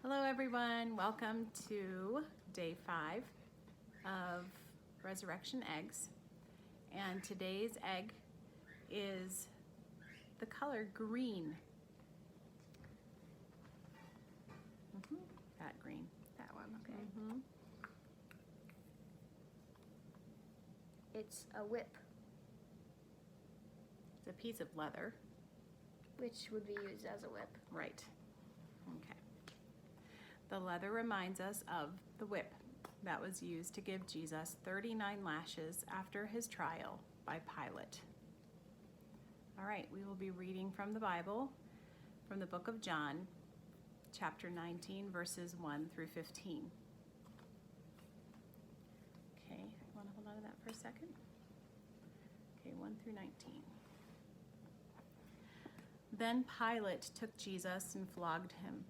Hello everyone, welcome to day 5 of Resurrection Eggs. And today's egg is the color green. That green. That one, okay. It's a whip, It's a piece of leather. which would be used as a whip. Right. Okay. The leather reminds us of the whip that was used to give Jesus 39 lashes after his trial by Pilate. All right, we will be reading from the Bible, from the book of John, chapter 19, verses 1 through 15. Okay, want to hold on to that for a second? Okay, 1 through 19. Then Pilate took Jesus and flogged him.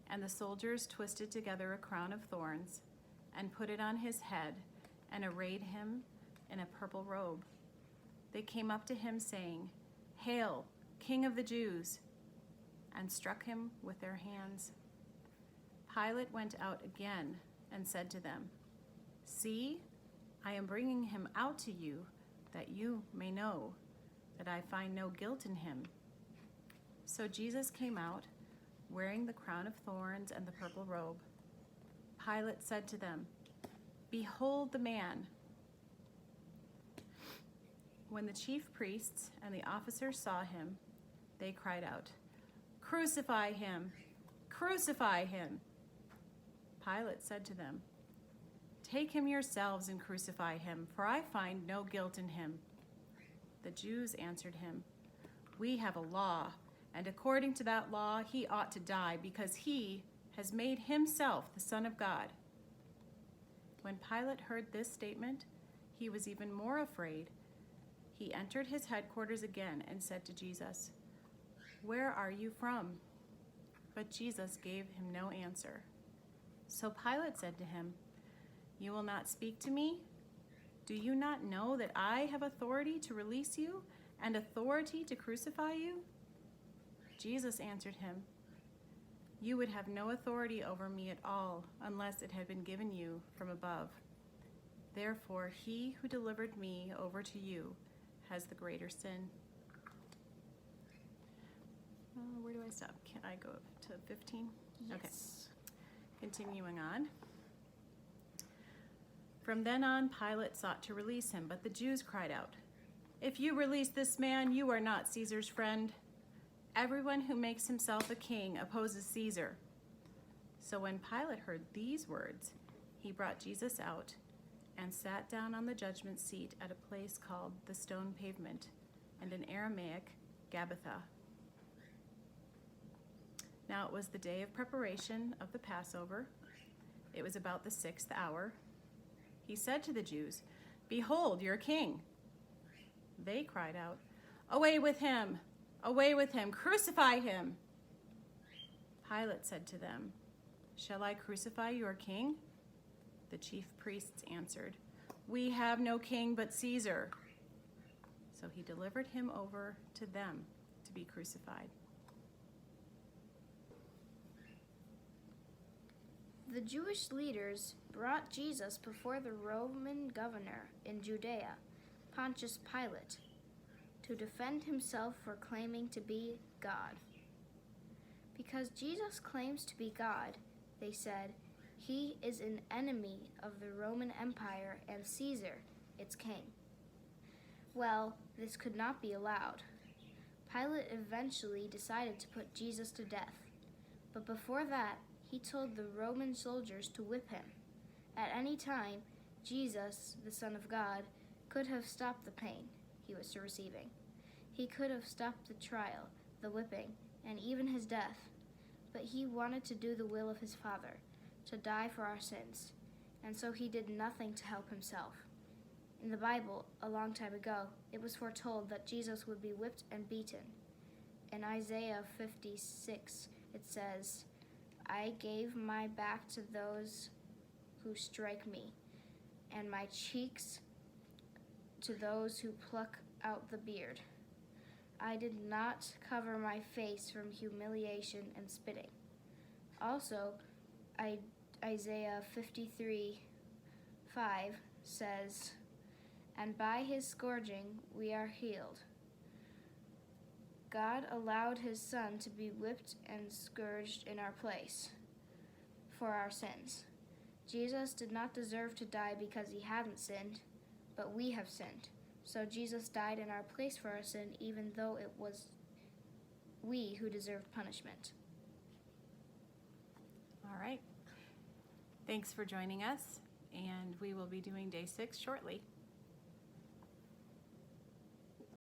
And the soldiers twisted together a crown of thorns and put it on his head and arrayed him in a purple robe. They came up to him saying, "Hail, King of the Jews!" and struck him with their hands. Pilate went out again and said to them, "See, I am bringing him out to you that you may know that I find no guilt in him." So Jesus came out, wearing the crown of thorns and the purple robe. Pilate said to them, "Behold the man." When the chief priests and the officers saw him, they cried out, "Crucify him! Crucify him!" Pilate said to them, "Take him yourselves and crucify him, for I find no guilt in him." The Jews answered him, "We have a law, and according to that law he ought to die, because he has made himself the Son of God." When Pilate heard this statement, he was even more afraid. He entered his headquarters again and said to Jesus, "Where are you from?" But Jesus gave him no answer. So Pilate said to him, "You will not speak to me? Do you not know that I have authority to release you and authority to crucify you?" Jesus answered him, "You would have no authority over me at all unless it had been given you from above. Therefore, he who delivered me over to you has the greater sin." Where do I stop? Can I go up to 15? Okay. Continuing on. From then on, Pilate sought to release him, but the Jews cried out, "If you release this man, you are not Caesar's friend. Everyone who makes himself a king opposes Caesar." So when Pilate heard these words, he brought Jesus out and sat down on the judgment seat at a place called the Stone Pavement, and in Aramaic, Gabbatha. Now it was the day of preparation of the Passover. It was about the 6th hour. He said to the Jews, "Behold your king." They cried out, "Away with him! Away with him! Crucify him!" Pilate said to them, "Shall I crucify your king?" The chief priests answered, "We have no king but Caesar." So he delivered him over to them to be crucified. The Jewish leaders brought Jesus before the Roman governor in Judea, Pontius Pilate, to defend himself for claiming to be God. Because Jesus claims to be God, they said, he is an enemy of the Roman Empire and Caesar, its king. Well, this could not be allowed. Pilate eventually decided to put Jesus to death, but before that, he told the Roman soldiers to whip him. At any time, Jesus, the Son of God, could have stopped the pain he was receiving. He could have stopped the trial, the whipping, and even his death. But he wanted to do the will of his Father, to die for our sins, and so he did nothing to help himself. In the Bible, a long time ago, it was foretold that Jesus would be whipped and beaten. In Isaiah 56, it says, "I gave my back to those who strike me, and my cheeks to those who pluck out the beard. I did not cover my face from humiliation and spitting." Also, Isaiah 53:5 says, "And by his scourging we are healed." God allowed his Son to be whipped and scourged in our place for our sins. Jesus did not deserve to die because he hadn't sinned, but we have sinned. So Jesus died in our place for our sin, even though it was we who deserved punishment. All right. Thanks for joining us, and we will be doing day 6 shortly.